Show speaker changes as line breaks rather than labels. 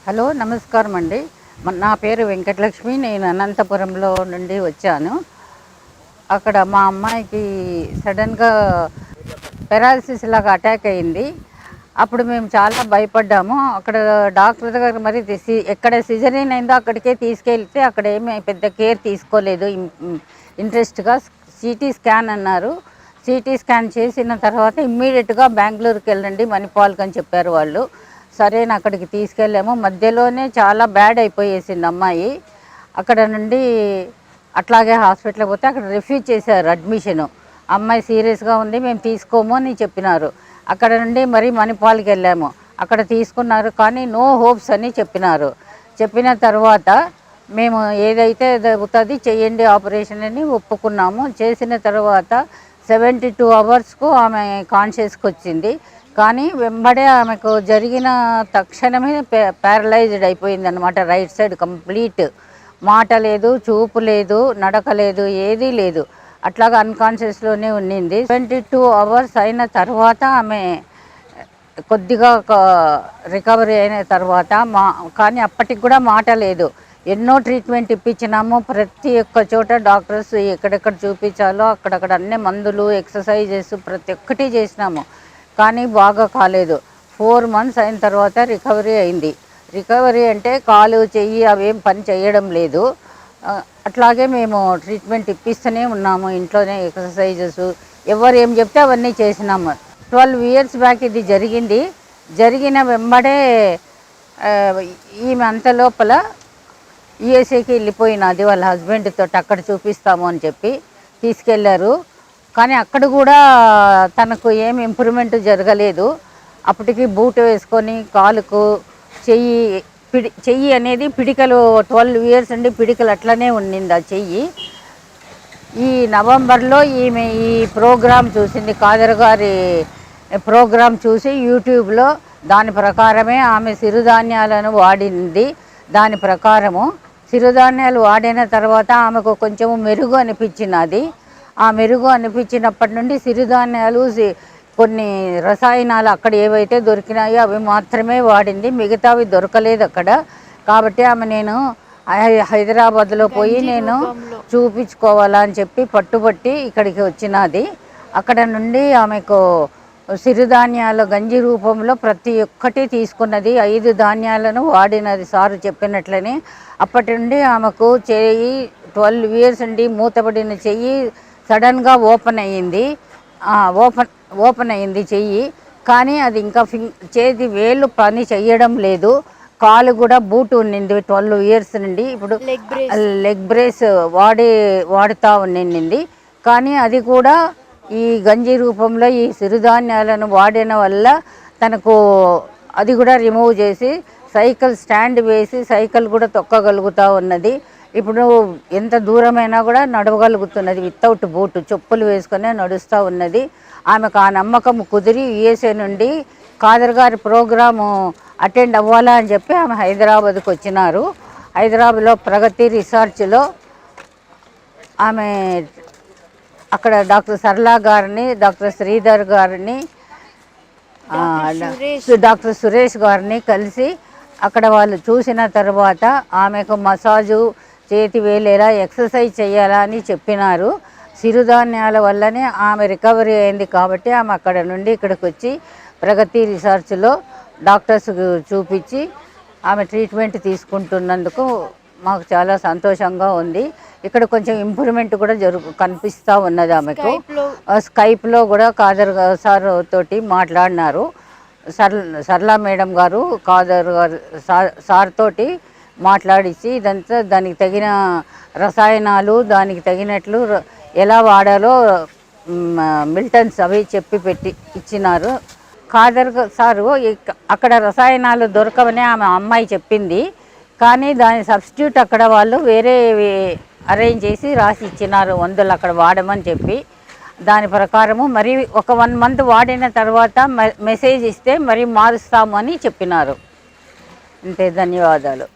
Hello నమస్కారం అండి. నా పేరు వెంకటలక్ష్మి. నేను అనంతపురంలో నుండి వచ్చాను. అక్కడ మా అమ్మాయికి సడన్గా పెరాలసిస్ లాగా అటాక్ అయింది. అప్పుడు మేము చాలా భయపడ్డాము. అక్కడ డాక్టర్ దగ్గర మరి ఎక్కడ సిజరీన్ అయిందో అక్కడికే తీసుకెళ్తే అక్కడ ఏమీ పెద్ద కేర్ తీసుకోలేదు. ఇంట్రెస్ట్గా సిటీ స్కాన్ అన్నారు. సిటీ స్కాన్ చేసిన తర్వాత ఇమ్మీడియట్గా బెంగళూరుకి వెళ్ళండి మణిపాల్కి అని చెప్పారు వాళ్ళు. సరే అక్కడికి తీసుకెళ్ళాము. మధ్యలోనే చాలా బ్యాడ్ అయిపోయేసింది అమ్మాయి. అక్కడ నుండి అట్లాగే హాస్పిటల్కి పోతే అక్కడ రిఫ్యూజ్ చేశారు అడ్మిషను. అమ్మాయి సీరియస్గా ఉంది, మేము తీసుకోము అని చెప్పినారు. అక్కడ నుండి మరి మణిపాల్కి వెళ్ళాము. అక్కడ తీసుకున్నారు, కానీ నో హోప్స్ అని చెప్పినారు. చెప్పిన తర్వాత మేము ఏదైతే అవుతుంది చేయండి ఆపరేషన్ అని ఒప్పుకున్నాము. చేసిన తర్వాత 72 అవర్స్కు ఆమె కాన్షియస్కి వచ్చింది. కానీ వెంబడే ఆమెకు జరిగిన తక్షణమే ప్యారలైజ్డ్ అయిపోయింది అనమాట. Right side complete. మాట లేదు, చూపు లేదు, నడక లేదు, ఏదీ లేదు. అట్లాగా అన్కాన్షియస్లోనే ఉండింది. 72 అవర్స్ అయిన తర్వాత ఆమె కొద్దిగా రికవరీ అయిన తర్వాత కానీ అప్పటికి కూడా మాట లేదు. ఎన్నో ట్రీట్మెంట్ ఇప్పించినాము. ప్రతి ఒక్క చోట డాక్టర్స్ ఎక్కడెక్కడ చూపించాలో అక్కడక్కడ అన్ని మందులు, ఎక్సర్సైజెస్ ప్రతి ఒక్కటి చేసినాము, కానీ బాగా కాలేదు. 4 months అయిన తర్వాత రికవరీ అయింది. రికవరీ అంటే కాలు, చెయ్యి అవేం పని చేయడం లేదు. అట్లాగే మేము ట్రీట్మెంట్ ఇప్పిస్తూనే ఉన్నాము. ఇంట్లోనే ఎక్సర్సైజెస్ ఎవరు ఏం చెప్తే అవన్నీ చేసినాము. 12 years బ్యాక్ ఇది జరిగింది. జరిగిన వెంబడే ఈమె అంత లోపల యూఎస్ఏకి వెళ్ళిపోయినది వాళ్ళ హస్బెండ్తో. అక్కడ చూపిస్తాము అని చెప్పి తీసుకెళ్లారు. కానీ అక్కడ కూడా తనకు ఏం ఇంప్రూవ్మెంట్ జరగలేదు. అప్పటికి బూట్ వేసుకొని కాలుకు చెయ్యి అనేది పిడికలు 12 years నుండి పిడికలు అట్లనే ఉండింది ఆ చెయ్యి. ఈ నవంబర్లో ఈమె ఈ ప్రోగ్రాం చూసింది, కాదర్ గారి ప్రోగ్రాం చూసి యూట్యూబ్లో. దాని ప్రకారమే ఆమె సిరుధాన్యాలను వాడింది. దాని ప్రకారము సిరుధాన్యాలు వాడిన తర్వాత ఆమెకు కొంచెం మెరుగు అనిపించినది. ఆ మెరుగు అనిపించినప్పటి నుండి సిరుధాన్యాలు, కొన్ని రసాయనాలు అక్కడ ఏవైతే దొరికినాయో అవి మాత్రమే వాడింది. మిగతావి దొరకలేదు అక్కడ. కాబట్టి ఆమె నేను హైదరాబాద్లో పోయి నేను చూపించుకోవాలని చెప్పి పట్టుబట్టి ఇక్కడికి వచ్చినది. అక్కడ నుండి ఆమెకు సిరుధాన్యాల గంజి రూపంలో ప్రతి ఒక్కటి తీసుకున్నది. 5 ధాన్యాలను వాడినది సారు చెప్పినట్లని. అప్పటి నుండి ఆమెకు చెయ్యి 12 years నుండి మూతపడిన చెయ్యి సడన్గా ఓపెన్ అయ్యింది చెయ్యి. కానీ అది ఇంకా చేతి వేళ్ళు పని చెయ్యడం లేదు. కాలు కూడా బూటు ఉండింది 12 years నుండి. ఇప్పుడు లెగ్ బ్రేస్ వాడుతూ ఉండింది. కానీ అది కూడా ఈ గంజి రూపంలో ఈ సిరుధాన్యాలను వాడిన వల్ల తనకు అది కూడా రిమూవ్ చేసి సైకిల్ స్టాండ్ వేసి సైకిల్ కూడా తొక్కగలుగుతూ ఉన్నది. ఇప్పుడు ఎంత దూరమైనా కూడా నడవగలుగుతున్నది. వితౌట్ బూట్ చెప్పులు వేసుకొని నడుస్తూ ఉన్నది. ఆమెకు ఆ నమ్మకం కుదిరి యూఎస్ఏ నుండి కాదర్ గారి ప్రోగ్రాము అటెండ్ అవ్వాలా అని చెప్పి ఆమె హైదరాబాద్కి వచ్చినారు. హైదరాబాద్లో ప్రగతి రీసెర్చ్లో ఆమె అక్కడ డాక్టర్ సరళా గారిని, డాక్టర్ శ్రీధర్ గారిని, డాక్టర్ సురేష్ గారిని కలిసి అక్కడ వాళ్ళు చూసిన తర్వాత ఆమెకు మసాజు, చేతి వేలేలా ఎక్సర్సైజ్ చేయాలా అని చెప్పినారు. సిరుధాన్యాల వల్లనే ఆమె రికవరీ అయింది. కాబట్టి ఆమె అక్కడ నుండి ఇక్కడికి వచ్చి ప్రగతి రీసెర్చ్లో డాక్టర్స్ చూపించి ఆమె ట్రీట్మెంట్ తీసుకుంటున్నందుకు మాకు చాలా సంతోషంగా ఉంది. ఇక్కడ కొంచెం ఇంప్రూవ్మెంట్ కూడా కనిపిస్తూ ఉన్నది ఆమెకు. స్కైప్లో కూడా కాదర్ సార్ తోటి మాట్లాడినారు. సరళా మేడం గారు కాదర్ గారు సార్ తోటి మాట్లాడించి ఇదంతా దానికి తగిన రసాయనాలు, దానికి తగినట్లు ఎలా వాడాలో మిల్టన్స్ అవి చెప్పి ఇచ్చినారు. కాదర్ సారు అక్కడ రసాయనాలు దొరకవని ఆమె అమ్మాయి చెప్పింది. కానీ దాని సబ్స్టిట్యూట్ అక్కడ వాళ్ళు వేరే అరేంజ్ చేసి రాసి ఇచ్చినారు, మందులు అక్కడ వాడమని చెప్పి. దాని ప్రకారము మరి ఒక 1 month వాడిన తర్వాత మెసేజ్ ఇస్తే మరి మారుస్తాము అని చెప్పినారు. అంతే, ధన్యవాదాలు.